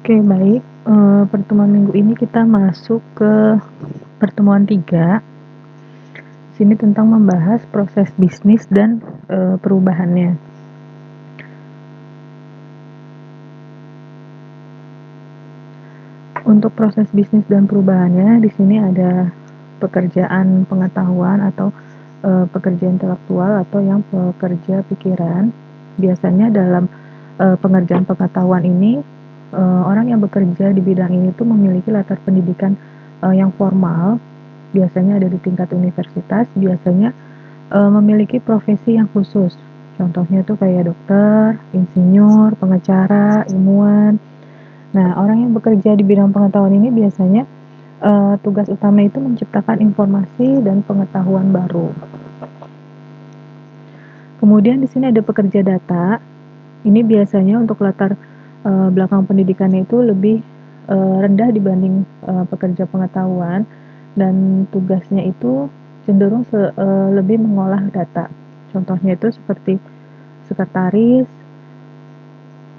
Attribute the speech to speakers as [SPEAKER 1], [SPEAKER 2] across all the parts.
[SPEAKER 1] Oke, baik. Pertemuan minggu ini kita masuk ke pertemuan 3. Sini tentang membahas proses bisnis dan perubahannya. Untuk proses bisnis dan perubahannya, di sini ada pekerjaan pengetahuan atau pekerja intelektual atau yang pekerja pikiran. Biasanya dalam pengerjaan pengetahuan ini, orang yang bekerja di bidang ini tuh memiliki latar pendidikan yang formal, biasanya ada di tingkat universitas, biasanya memiliki profesi yang khusus. Contohnya tuh kayak dokter, insinyur, pengacara, ilmuwan. Nah, orang yang bekerja di bidang pengetahuan ini biasanya tugas utama itu menciptakan informasi dan pengetahuan baru. Kemudian di sini ada pekerja data. Ini biasanya untuk latar belakang pendidikannya itu lebih rendah dibanding pekerja pengetahuan, dan tugasnya itu cenderung lebih mengolah data. Contohnya itu seperti sekretaris,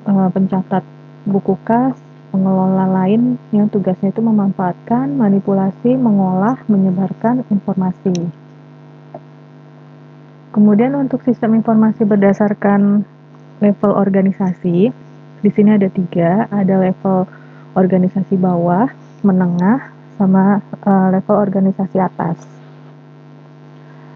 [SPEAKER 1] pencatat buku kas, pengelola lain yang tugasnya itu memanfaatkan, manipulasi, mengolah, menyebarkan informasi. Kemudian untuk sistem informasi berdasarkan level organisasi, di sini ada 3, ada level organisasi bawah, menengah, sama level organisasi atas.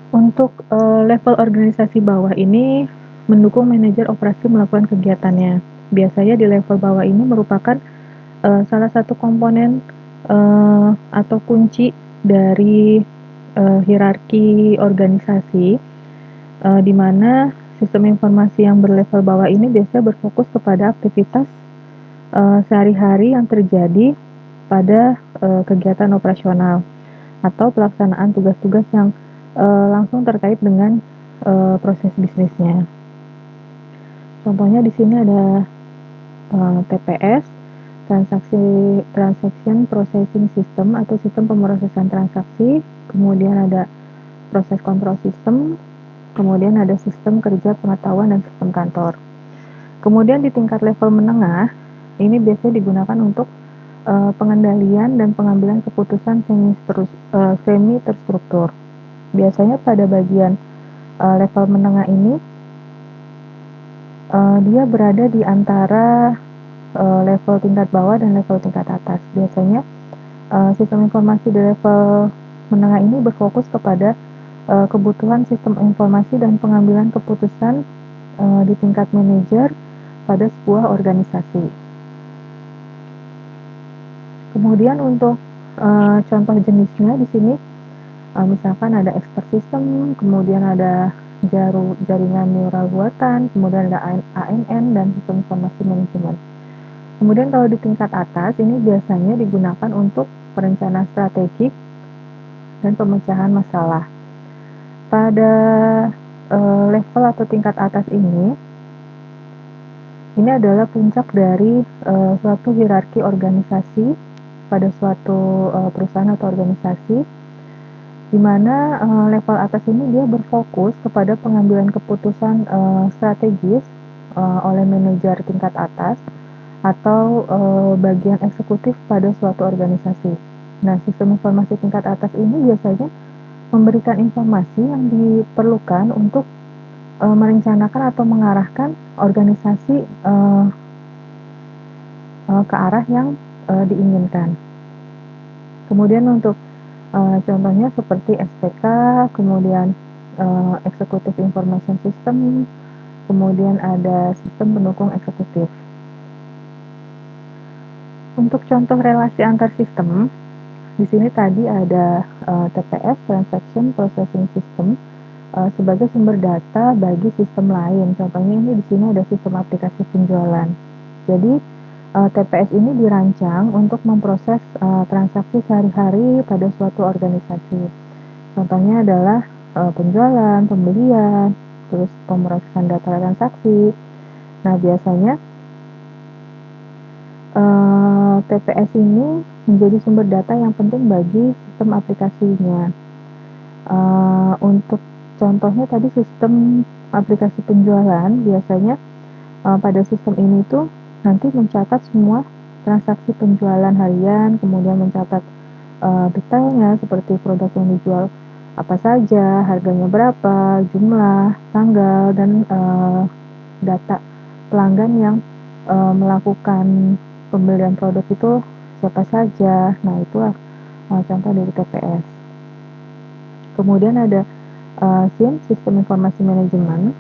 [SPEAKER 1] Untuk level organisasi bawah ini mendukung manajer operasi melakukan kegiatannya. Biasanya di level bawah ini merupakan salah satu komponen atau kunci dari hierarki organisasi, di mana sistem informasi yang berlevel bawah ini biasanya berfokus kepada aktivitas sehari-hari yang terjadi pada kegiatan operasional atau pelaksanaan tugas-tugas yang langsung terkait dengan proses bisnisnya. Contohnya di sini ada TPS, Transaction Processing System atau sistem pemrosesan transaksi, kemudian ada proses kontrol sistem, kemudian ada sistem kerja pengetahuan dan sistem kantor. Kemudian di tingkat level menengah, ini biasanya digunakan untuk pengendalian dan pengambilan keputusan semi terstruktur. Biasanya pada bagian level menengah ini, dia berada di antara level tingkat bawah dan level tingkat atas. Biasanya sistem informasi di level menengah ini berfokus kepada kebutuhan sistem informasi dan pengambilan keputusan di tingkat manajer pada sebuah organisasi. Kemudian untuk contoh jenisnya di sini, misalkan ada expert system, kemudian ada jaringan neural buatan, kemudian ada ANN dan sistem informasi manajemen. Kemudian kalau di tingkat atas ini biasanya digunakan untuk perencanaan strategik dan pemecahan masalah. Pada level atau tingkat atas ini adalah puncak dari suatu hierarki organisasi pada suatu perusahaan atau organisasi, di mana level atas ini dia berfokus kepada pengambilan keputusan strategis oleh manajer tingkat atas atau bagian eksekutif pada suatu organisasi. Nah, sistem informasi tingkat atas ini biasanya memberikan informasi yang diperlukan untuk merencanakan atau mengarahkan organisasi ke arah yang diinginkan. Kemudian untuk contohnya seperti SPK, kemudian Executive Information System, kemudian ada sistem pendukung eksekutif. Untuk contoh relasi antar sistem, di sini tadi ada TPS (Transaction Processing System) sebagai sumber data bagi sistem lain. Contohnya ini di sini ada sistem aplikasi penjualan. Jadi TPS ini dirancang untuk memproses transaksi sehari-hari pada suatu organisasi. Contohnya adalah penjualan, pembelian, terus pemrosesan data transaksi. Nah, biasanya TPS ini menjadi sumber data yang penting bagi sistem aplikasinya. Untuk contohnya tadi sistem aplikasi penjualan, biasanya pada sistem ini tuh nanti mencatat semua transaksi penjualan harian, kemudian mencatat detailnya seperti produk yang dijual apa saja, harganya berapa, jumlah, tanggal, dan data pelanggan yang melakukan pembelian produk itu siapa saja. Nah, itu contoh dari TPS. Kemudian ada SIM, Sistem Informasi Manajemen.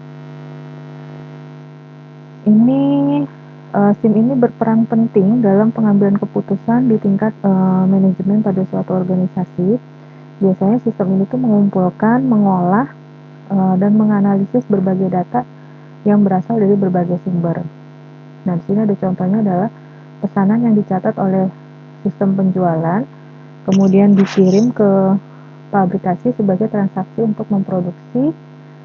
[SPEAKER 1] SIM ini berperan penting dalam pengambilan keputusan di tingkat manajemen pada suatu organisasi. Biasanya sistem ini tuh mengumpulkan, mengolah, dan menganalisis berbagai data yang berasal dari berbagai sumber. Nah, di sini ada contohnya adalah pesanan yang dicatat oleh sistem penjualan, kemudian dikirim ke pabrikasi sebagai transaksi untuk memproduksi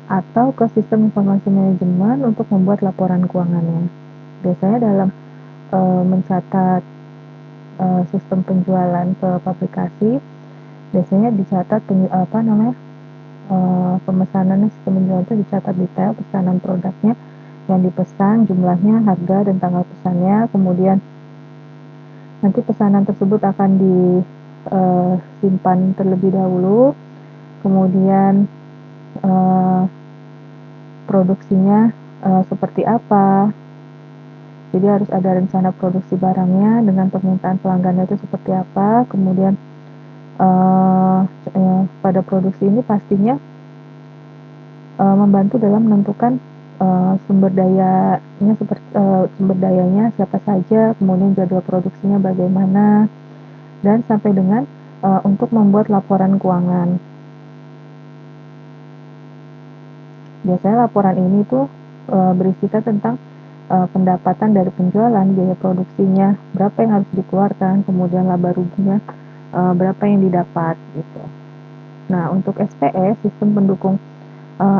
[SPEAKER 1] atau ke sistem informasi manajemen untuk membuat laporan keuangannya. Biasanya dalam mencatat sistem penjualan ke pabrikasi, biasanya dicatat pemesanannya, sistem penjualan itu dicatat detail pesanan produknya yang dipesan, jumlahnya, harga, dan tanggal pesannya. Kemudian nanti pesanan tersebut akan disimpan terlebih dahulu, kemudian produksinya seperti apa. Jadi harus ada rencana produksi barangnya dengan permintaan pelanggannya itu seperti apa. Kemudian pada produksi ini pastinya membantu dalam menentukan sumber dayanya siapa saja, kemudian jadwal produksinya bagaimana, dan sampai dengan untuk membuat laporan keuangan. Biasanya laporan ini tuh berisikan tentang pendapatan dari penjualan, biaya produksinya, berapa yang harus dikeluarkan, kemudian laba ruginya berapa yang didapat gitu. Nah, untuk SPE, sistem pendukung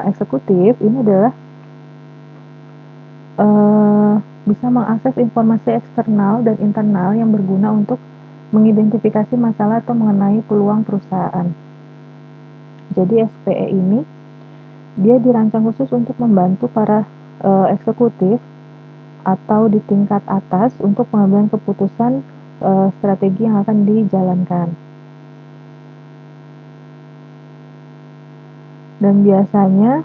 [SPEAKER 1] eksekutif, ini adalah bisa mengakses informasi eksternal dan internal yang berguna untuk mengidentifikasi masalah atau mengenai peluang perusahaan. Jadi SPE ini dia dirancang khusus untuk membantu para eksekutif atau di tingkat atas untuk pengambilan keputusan strategi yang akan dijalankan. Dan biasanya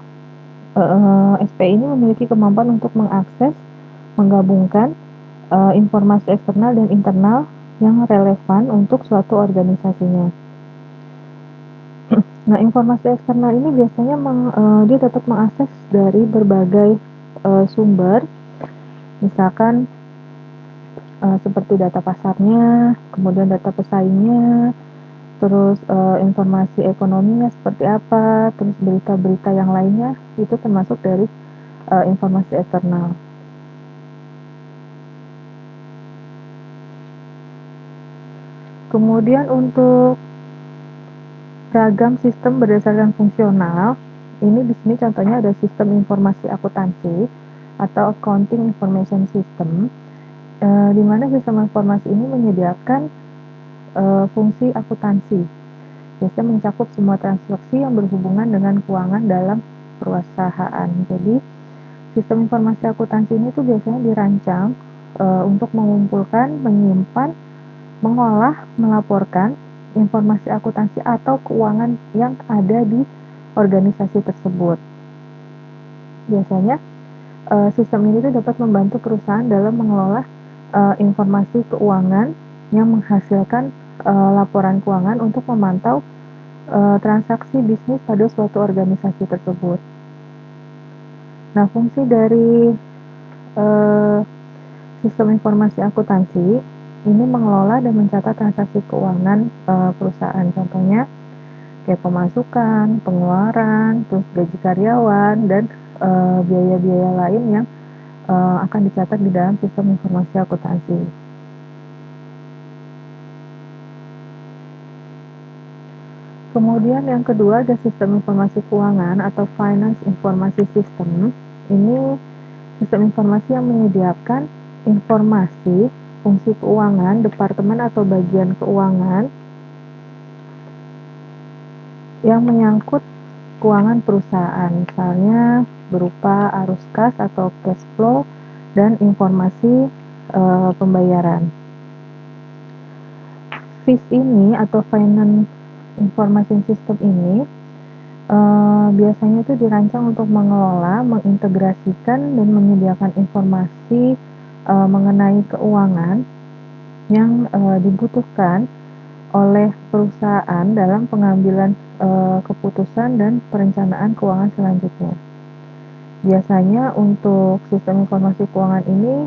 [SPEAKER 1] SPE ini memiliki kemampuan untuk mengakses, menggabungkan informasi eksternal dan internal yang relevan untuk suatu organisasinya. Nah, informasi eksternal ini biasanya dia tetap mengakses dari berbagai sumber, misalkan seperti data pasarnya, kemudian data pesaingnya, terus informasi ekonominya seperti apa, terus berita-berita yang lainnya, itu termasuk dari informasi eksternal. Kemudian untuk ragam sistem berdasarkan fungsional, ini di sini contohnya ada sistem informasi akuntansi atau accounting information system, di mana sistem informasi ini menyediakan fungsi akuntansi. Biasanya mencakup semua transaksi yang berhubungan dengan keuangan dalam perusahaan. Jadi sistem informasi akuntansi ini tuh biasanya dirancang untuk mengumpulkan, menyimpan, mengolah, melaporkan informasi akuntansi atau keuangan yang ada di organisasi tersebut. Biasanya sistem ini dapat membantu perusahaan dalam mengelola informasi keuangan yang menghasilkan laporan keuangan untuk memantau transaksi bisnis pada suatu organisasi tersebut. Nah, fungsi dari sistem informasi akuntansi ini mengelola dan mencatat transaksi keuangan perusahaan. Contohnya kayak pemasukan, pengeluaran, terus gaji karyawan, dan biaya-biaya lain yang akan dicatat di dalam sistem informasi akuntansi. Kemudian yang kedua ada sistem informasi keuangan atau finance informasi system. Ini sistem informasi yang menyediakan informasi fungsi keuangan, departemen atau bagian keuangan yang menyangkut keuangan perusahaan, misalnya berupa arus kas atau cash flow dan informasi pembayaran. FIS ini atau Finance Information System ini biasanya itu dirancang untuk mengelola, mengintegrasikan, dan menyediakan informasi mengenai keuangan yang dibutuhkan oleh perusahaan dalam pengambilan keputusan dan perencanaan keuangan selanjutnya. Biasanya untuk sistem informasi keuangan ini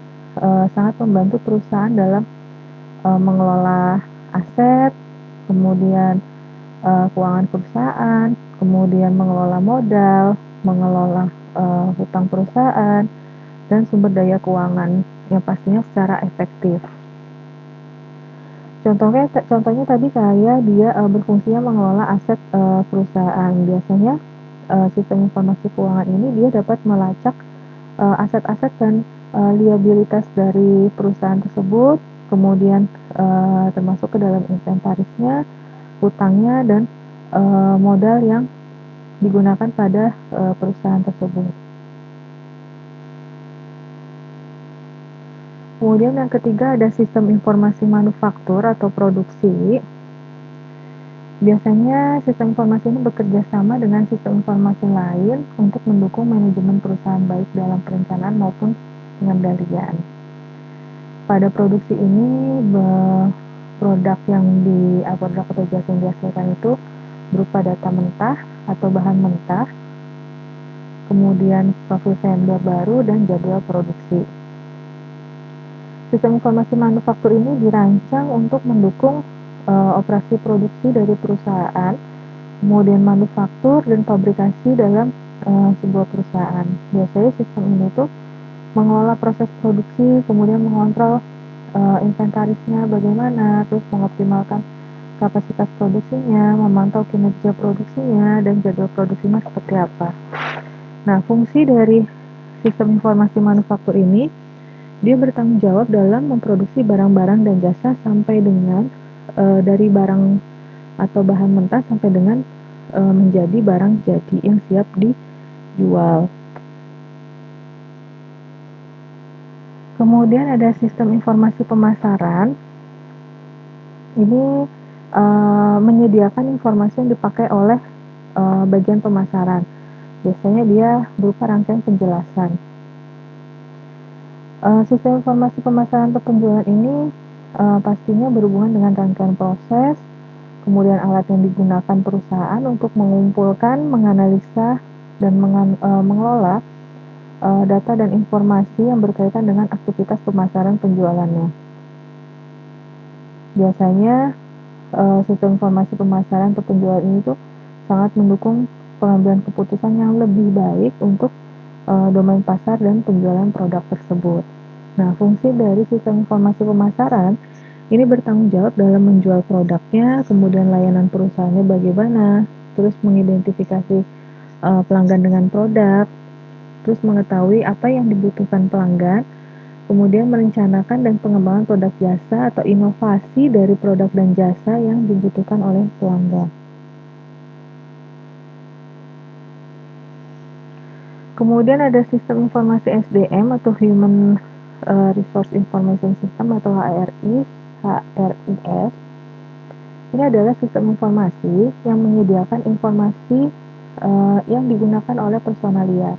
[SPEAKER 1] sangat membantu perusahaan dalam mengelola aset, kemudian keuangan perusahaan, kemudian mengelola modal, mengelola hutang perusahaan, dan sumber daya keuangan yang pastinya secara efektif. Contohnya tadi kayak dia berfungsinya mengelola aset perusahaan. Biasanya sistem informasi keuangan ini dia dapat melacak aset-aset dan liabilitas dari perusahaan tersebut, kemudian termasuk ke dalam inventarisnya, hutangnya, dan modal yang digunakan pada perusahaan tersebut. Kemudian yang ketiga ada sistem informasi manufaktur atau produksi. Biasanya sistem informasi ini bekerja sama dengan sistem informasi lain untuk mendukung manajemen perusahaan baik dalam perencanaan maupun pengendalian. Pada produksi ini produk atau jasa yang dihasilkan itu berupa data mentah atau bahan mentah, kemudian profil vendor baru dan jadwal produksi. Sistem informasi manufaktur ini dirancang untuk mendukung operasi produksi dari perusahaan, kemudian manufaktur dan fabrikasi dalam sebuah perusahaan. Biasanya sistem ini tuh mengelola proses produksi, kemudian mengontrol inventarisnya bagaimana, terus mengoptimalkan kapasitas produksinya, memantau kinerja produksinya, dan jadwal produksinya seperti apa. Nah, fungsi dari sistem informasi manufaktur ini, dia bertanggung jawab dalam memproduksi barang-barang dan jasa sampai dengan dari barang atau bahan mentah sampai dengan menjadi barang jadi yang siap dijual. Kemudian ada sistem informasi pemasaran. Ini menyediakan informasi yang dipakai oleh bagian pemasaran. Biasanya dia berupa rangkaian penjelasan. Sistem informasi pemasaran atau penjualan ini pastinya berhubungan dengan rangkaian proses, kemudian alat yang digunakan perusahaan untuk mengumpulkan, menganalisa, dan mengelola data dan informasi yang berkaitan dengan aktivitas pemasaran penjualannya. Biasanya sistem informasi pemasaran atau penjualan ini tuh sangat mendukung pengambilan keputusan yang lebih baik untuk domain pasar dan penjualan produk tersebut. Nah, fungsi dari sistem informasi pemasaran ini bertanggung jawab dalam menjual produknya, kemudian layanan perusahaannya bagaimana, terus mengidentifikasi pelanggan dengan produk, terus mengetahui apa yang dibutuhkan pelanggan, kemudian merencanakan dan pengembangan produk jasa atau inovasi dari produk dan jasa yang dibutuhkan oleh pelanggan. Kemudian ada sistem informasi SDM atau Human Resource Information System atau HRIS. Ini adalah sistem informasi yang menyediakan informasi yang digunakan oleh personalia.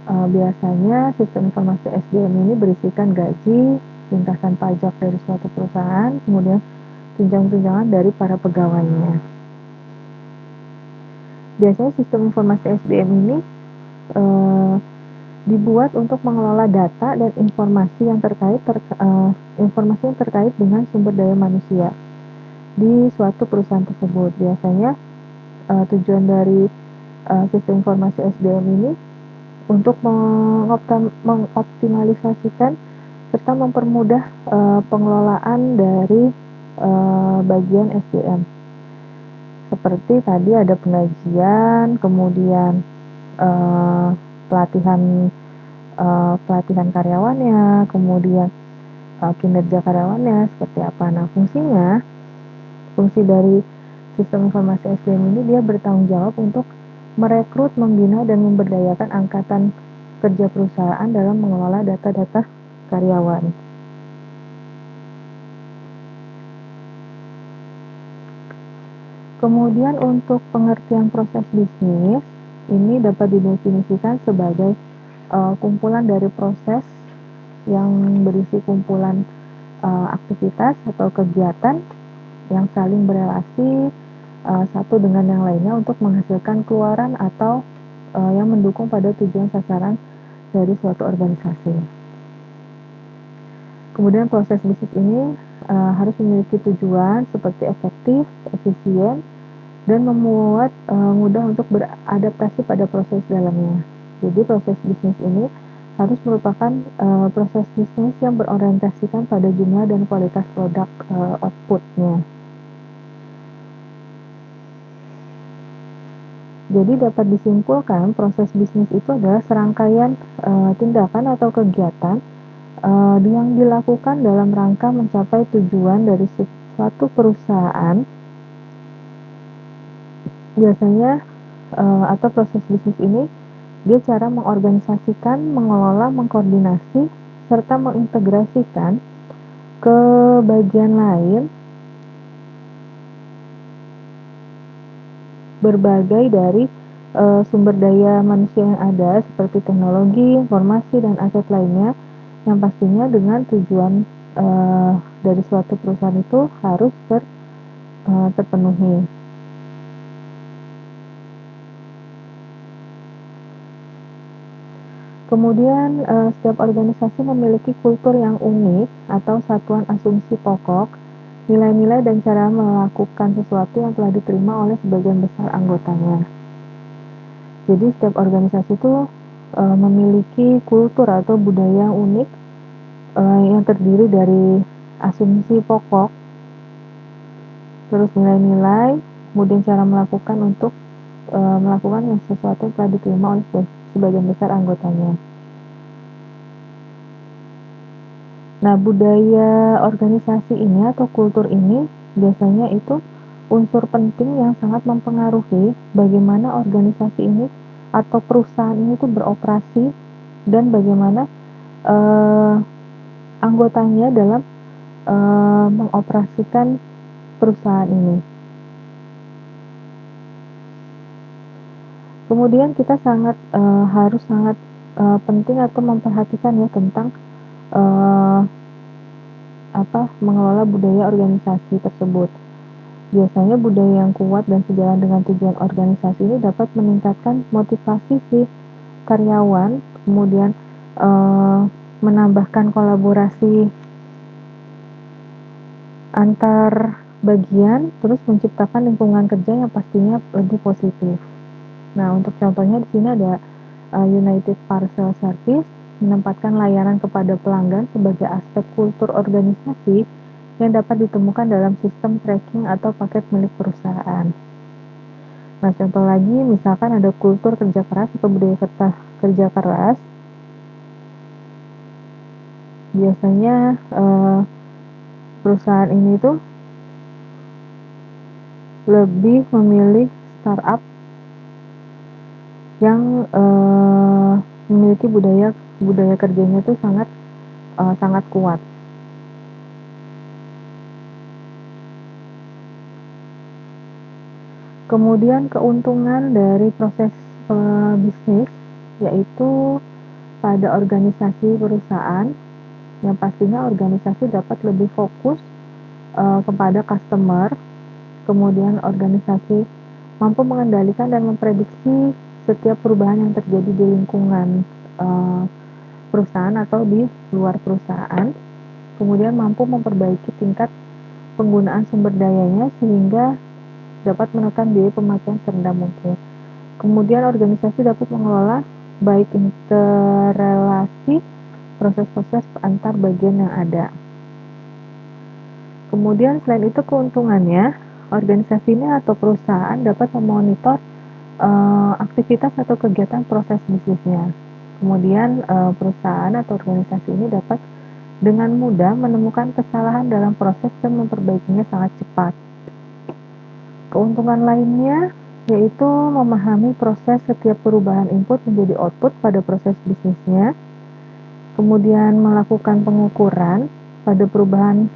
[SPEAKER 1] Biasanya sistem informasi SDM ini berisikan gaji, lintasan pajak dari suatu perusahaan, kemudian tunjangan-tunjangan dari para pegawainya. Biasanya sistem informasi SDM ini dibuat untuk mengelola data dan informasi yang terkait dengan sumber daya manusia di suatu perusahaan tersebut. Biasanya tujuan dari sistem informasi SDM ini untuk mengoptimalisasikan serta mempermudah pengelolaan dari bagian SDM. Seperti tadi ada pengajian, kemudian pelatihan karyawannya, kemudian kinerja karyawannya seperti apa. Nah, fungsi dari sistem informasi SDM ini dia bertanggung jawab untuk merekrut, membina, dan memberdayakan angkatan kerja perusahaan dalam mengelola data-data karyawan. Kemudian untuk pengertian proses bisnis, ini dapat didefinisikan sebagai kumpulan dari proses yang berisi kumpulan aktivitas atau kegiatan yang saling berelasi satu dengan yang lainnya untuk menghasilkan keluaran atau yang mendukung pada tujuan sasaran dari suatu organisasi. Kemudian proses bisnis ini harus memiliki tujuan seperti efektif, efisien, dan membuat mudah untuk beradaptasi pada proses dalamnya. Jadi proses bisnis ini harus merupakan proses bisnis yang berorientasikan pada jumlah dan kualitas produk outputnya. Jadi dapat disimpulkan proses bisnis itu adalah serangkaian tindakan atau kegiatan yang dilakukan dalam rangka mencapai tujuan dari suatu perusahaan. Biasanya atau proses bisnis ini dia cara mengorganisasikan, mengelola, mengkoordinasi, serta mengintegrasikan ke bagian lain berbagai dari sumber daya manusia yang ada seperti teknologi, informasi, dan aset lainnya yang pastinya dengan tujuan dari suatu perusahaan itu harus terpenuhi. Kemudian setiap organisasi memiliki kultur yang unik atau satuan asumsi pokok, nilai-nilai dan cara melakukan sesuatu yang telah diterima oleh sebagian besar anggotanya. Jadi setiap organisasi itu memiliki kultur atau budaya yang unik yang terdiri dari asumsi pokok, terus nilai-nilai, kemudian cara melakukan untuk melakukan sesuatu yang telah diterima oleh sebagian besar anggotanya. Nah, budaya organisasi ini atau kultur ini biasanya itu unsur penting yang sangat mempengaruhi bagaimana organisasi ini atau perusahaan ini tuh beroperasi dan bagaimana uh, anggotanya dalam mengoperasikan perusahaan ini. Kemudian kita harus sangat penting atau memperhatikan ya tentang uh, mengelola budaya organisasi tersebut. Biasanya budaya yang kuat dan sejalan dengan tujuan organisasi ini dapat meningkatkan motivasi si karyawan, kemudian menambahkan kolaborasi antar bagian, terus menciptakan lingkungan kerja yang pastinya lebih positif. Nah, untuk contohnya di sini ada United Parcel Service menempatkan layanan kepada pelanggan sebagai aspek kultur organisasi yang dapat ditemukan dalam sistem tracking atau paket milik perusahaan. Nah, contoh lagi misalkan ada kultur kerja keras atau budaya kerja keras. Biasanya perusahaan ini tuh lebih memilih startup yang memiliki budaya kerjanya itu sangat kuat. Kemudian keuntungan dari proses bisnis yaitu pada organisasi perusahaan yang pastinya organisasi dapat lebih fokus kepada customer. Kemudian organisasi mampu mengendalikan dan memprediksi setiap perubahan yang terjadi di lingkungan perusahaan atau di luar perusahaan. Kemudian mampu memperbaiki tingkat penggunaan sumber dayanya sehingga dapat menekan biaya pemakaian serendah mungkin. Kemudian organisasi dapat mengelola baik interrelasi proses-proses antar bagian yang ada. Kemudian selain itu keuntungannya, organisasi ini atau perusahaan dapat memonitor aktivitas atau kegiatan proses bisnisnya. Kemudian perusahaan atau organisasi ini dapat dengan mudah menemukan kesalahan dalam proses dan memperbaikinya sangat cepat. Keuntungan lainnya yaitu memahami proses setiap perubahan input menjadi output pada proses bisnisnya, kemudian melakukan pengukuran pada perubahan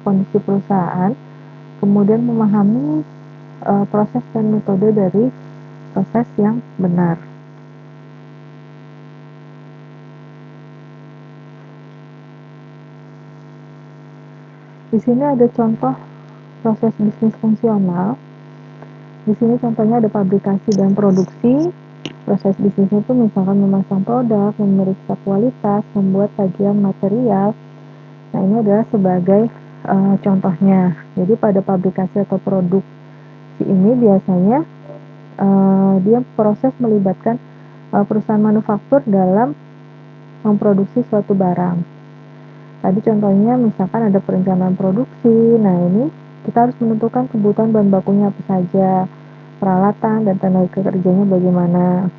[SPEAKER 1] kondisi perusahaan, kemudian memahami proses dan metode dari proses yang benar. Di sini ada contoh proses bisnis fungsional. Di sini contohnya ada fabrikasi dan produksi. Proses bisnisnya itu misalkan memasang produk, memeriksa kualitas, membuat tagihan material. Nah, ini adalah sebagai contohnya. Jadi pada fabrikasi atau produksi ini biasanya dia proses melibatkan perusahaan manufaktur dalam memproduksi suatu barang. Tadi contohnya misalkan ada perencanaan produksi. Nah, ini kita harus menentukan kebutuhan bahan bakunya apa saja, peralatan dan tenaga kerjanya bagaimana.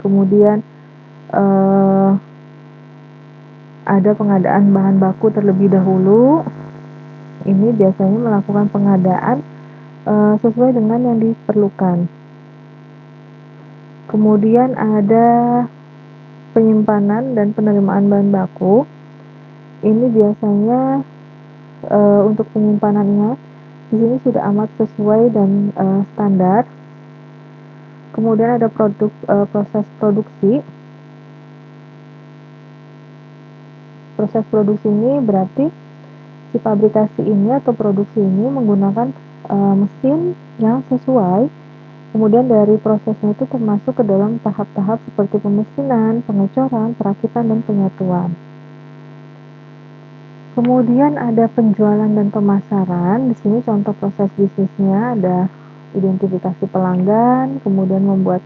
[SPEAKER 1] Kemudian ada pengadaan bahan baku terlebih dahulu. Ini biasanya melakukan pengadaan sesuai dengan yang diperlukan. Kemudian ada penyimpanan dan penerimaan bahan baku. Ini biasanya untuk penyimpanannya di sini sudah amat sesuai dan standar. Kemudian ada proses produksi. Proses produksi ini berarti si fabrikasi ini atau produksi ini menggunakan mesin yang sesuai. Kemudian dari prosesnya itu termasuk ke dalam tahap-tahap seperti pemesinan, pengecoran, perakitan, dan penyatuan. Kemudian ada penjualan dan pemasaran. Di sini contoh proses bisnisnya ada identifikasi pelanggan, kemudian membuat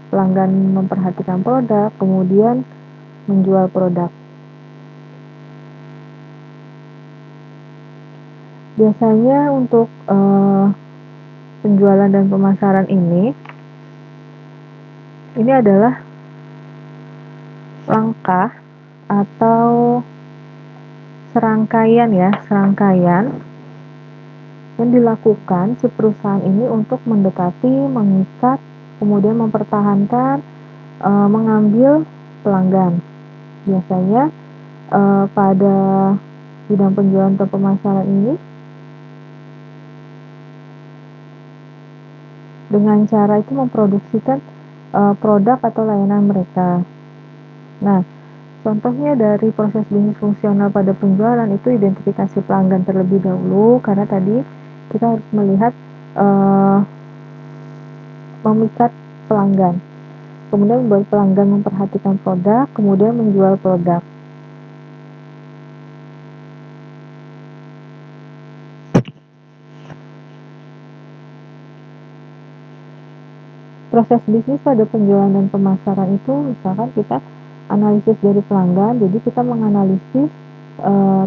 [SPEAKER 1] pelanggan memperhatikan produk, kemudian menjual produk. Biasanya untuk penjualan dan pemasaran ini adalah langkah atau serangkaian yang dilakukan si perusahaan ini untuk mendekati, mengikat, kemudian mempertahankan, mengambil pelanggan. Biasanya pada bidang penjualan atau pemasaran ini dengan cara itu memproduksikan produk atau layanan mereka. Nah, contohnya dari proses bisnis fungsional pada penjualan itu identifikasi pelanggan terlebih dahulu, karena tadi kita harus melihat memikat pelanggan. Kemudian membuat pelanggan memperhatikan produk, kemudian menjual produk. Proses bisnis pada penjualan dan pemasaran itu misalkan kita analisis dari pelanggan, jadi kita menganalisis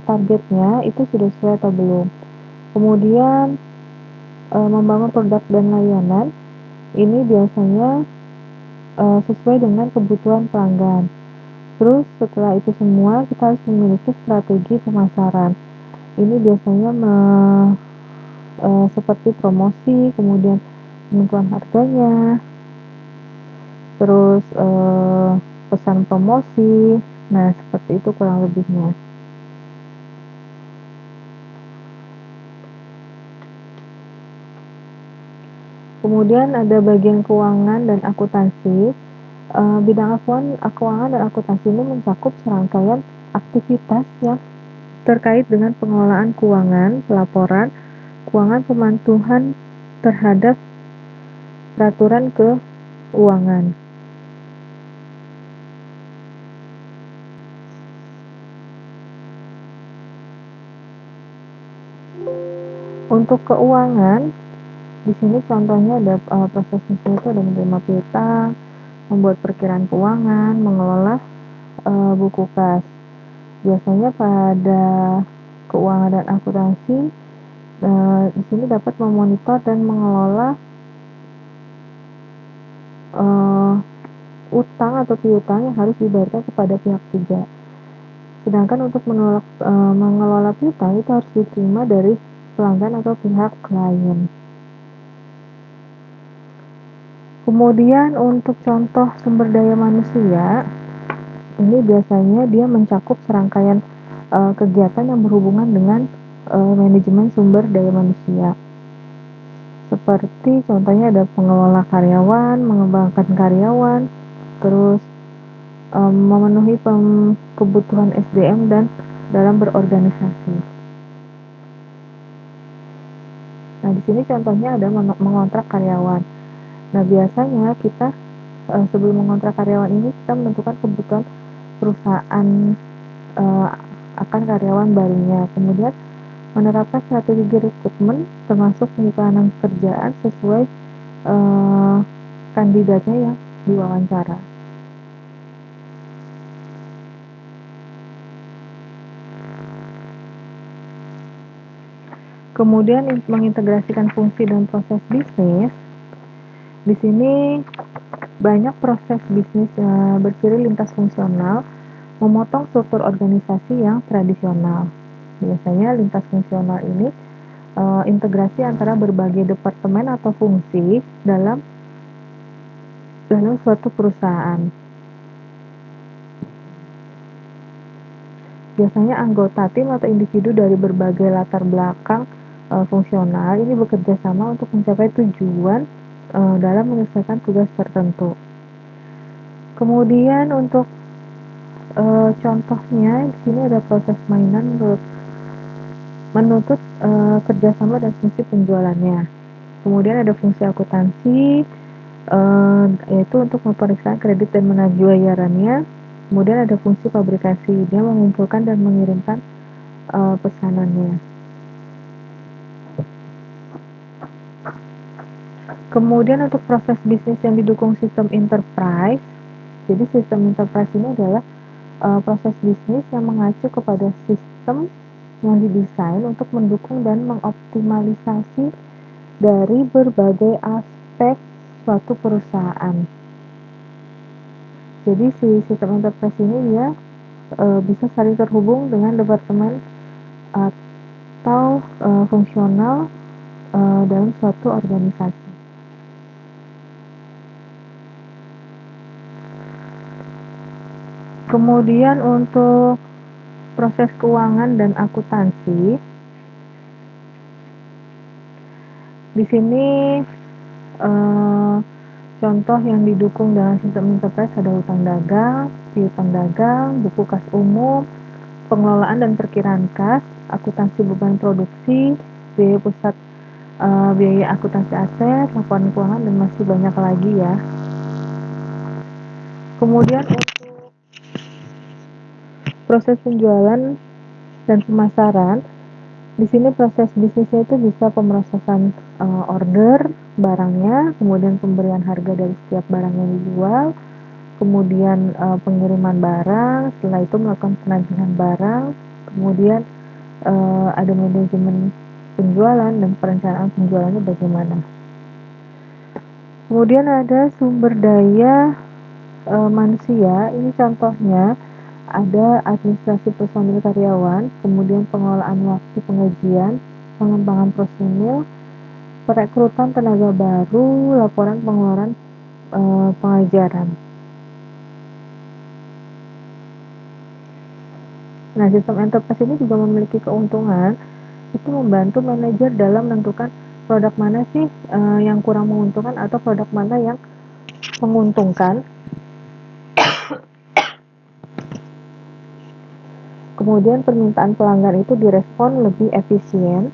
[SPEAKER 1] targetnya itu sudah sesuai atau belum. Kemudian membangun produk dan layanan ini biasanya sesuai dengan kebutuhan pelanggan. Terus setelah itu semua kita harus memiliki strategi pemasaran. Ini biasanya seperti promosi, kemudian penentuan harganya, terus pesan promosi. Nah, seperti itu kurang lebihnya. Kemudian ada bagian keuangan dan akuntansi. Bidang keuangan dan akuntansi ini mencakup serangkaian aktivitas yang terkait dengan pengelolaan keuangan, pelaporan keuangan, pemantauan terhadap peraturan keuangan. Untuk keuangan, di sini contohnya ada prosesnya itu ada menerima piutang, membuat perkiraan keuangan, mengelola buku kas. Biasanya pada keuangan dan akuntansi di sini dapat memonitor dan mengelola utang atau piutang yang harus dibayarkan kepada pihak ketiga. Sedangkan untuk mengelola piutang itu harus diterima dari pelanggan atau pihak klien. Kemudian untuk contoh sumber daya manusia, ini biasanya dia mencakup serangkaian kegiatan yang berhubungan dengan manajemen sumber daya manusia. seperti contohnya ada pengelola karyawan, mengembangkan karyawan, terus memenuhi kebutuhan SDM dan dalam berorganisasi. Nah, di sini contohnya ada mengontrak karyawan. Nah, biasanya kita sebelum mengontrak karyawan ini kita menentukan kebutuhan perusahaan uh, akan karyawan barunya. Kemudian menerapkan strategi rekrutmen termasuk penyimpanan kerjaan sesuai kandidatnya yang diwawancara. Kemudian mengintegrasikan fungsi dan proses bisnis. Di sini banyak proses bisnis berciri lintas fungsional, memotong struktur organisasi yang tradisional. Biasanya lintas fungsional ini integrasi antara berbagai departemen atau fungsi dalam suatu perusahaan. Biasanya anggota tim atau individu dari berbagai latar belakang fungsional ini bekerja sama untuk mencapai tujuan dalam menyelesaikan tugas tertentu. Kemudian untuk contohnya di sini ada proses mainan menuntut kerjasama dan fungsi penjualannya. Kemudian ada fungsi akuntansi, yaitu untuk memeriksa kredit dan menagih bayarannya. Kemudian ada fungsi fabrikasi, dia mengumpulkan dan mengirimkan pesanannya. Kemudian untuk proses bisnis yang didukung sistem enterprise, jadi sistem enterprise ini adalah proses bisnis yang mengacu kepada sistem yang didesain untuk mendukung dan mengoptimalisasi dari berbagai aspek suatu perusahaan. Jadi si sistem enterprise ini dia bisa saling terhubung dengan departemen atau fungsional dalam suatu organisasi. Kemudian untuk proses keuangan dan akuntansi, di sini contoh yang didukung dengan sistem enterprise ada utang dagang, piutang dagang, buku kas umum, pengelolaan dan perkiraan kas, akuntansi beban produksi, biaya pusat, biaya akuntansi aset, laporan keuangan, dan masih banyak lagi ya. Kemudian untuk proses penjualan dan pemasaran, di sini proses bisnisnya itu bisa pemrosesan order barangnya, kemudian pemberian harga dari setiap barang yang dijual, kemudian pengiriman barang, setelah itu melakukan penagihan barang, kemudian ada manajemen penjualan dan perencanaan penjualannya bagaimana. Kemudian ada sumber daya manusia, ini contohnya ada administrasi personil karyawan, kemudian pengelolaan waktu pengajian, pengembangan personil, perekrutan tenaga baru, laporan pengeluaran pengajaran. Nah, sistem enterprise ini juga memiliki keuntungan, itu membantu manajer dalam menentukan produk mana sih yang kurang menguntungkan atau produk mana yang menguntungkan. Kemudian permintaan pelanggan itu direspon lebih efisien.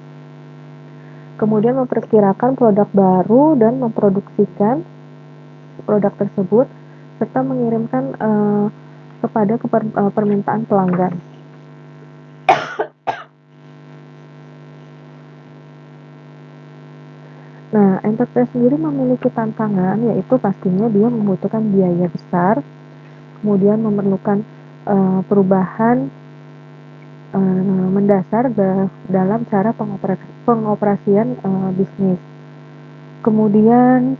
[SPEAKER 1] Kemudian memperkirakan produk baru dan memproduksikan produk tersebut serta mengirimkan kepada permintaan pelanggan. Nah, enterprise sendiri memiliki tantangan, yaitu pastinya dia membutuhkan biaya besar, kemudian memerlukan perubahan mendasar dalam cara pengoperasian bisnis. Kemudian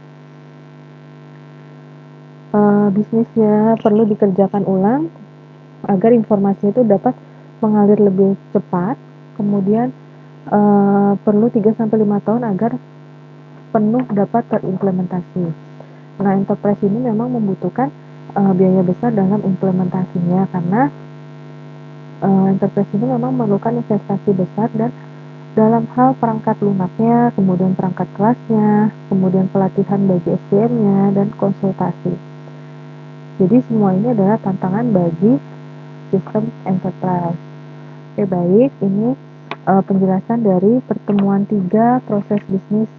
[SPEAKER 1] bisnisnya perlu dikerjakan ulang agar informasi itu dapat mengalir lebih cepat. Kemudian perlu 3-5 tahun agar penuh dapat terimplementasi. Nah, enterprise ini memang membutuhkan biaya besar dalam implementasinya karena enterprise ini memang memerlukan investasi besar dan dalam hal perangkat lunaknya, kemudian perangkat kelasnya, kemudian pelatihan bagi SDM-nya, dan konsultasi. Jadi semua ini adalah tantangan bagi sistem enterprise. Oke, baik, ini penjelasan dari pertemuan 3 proses bisnis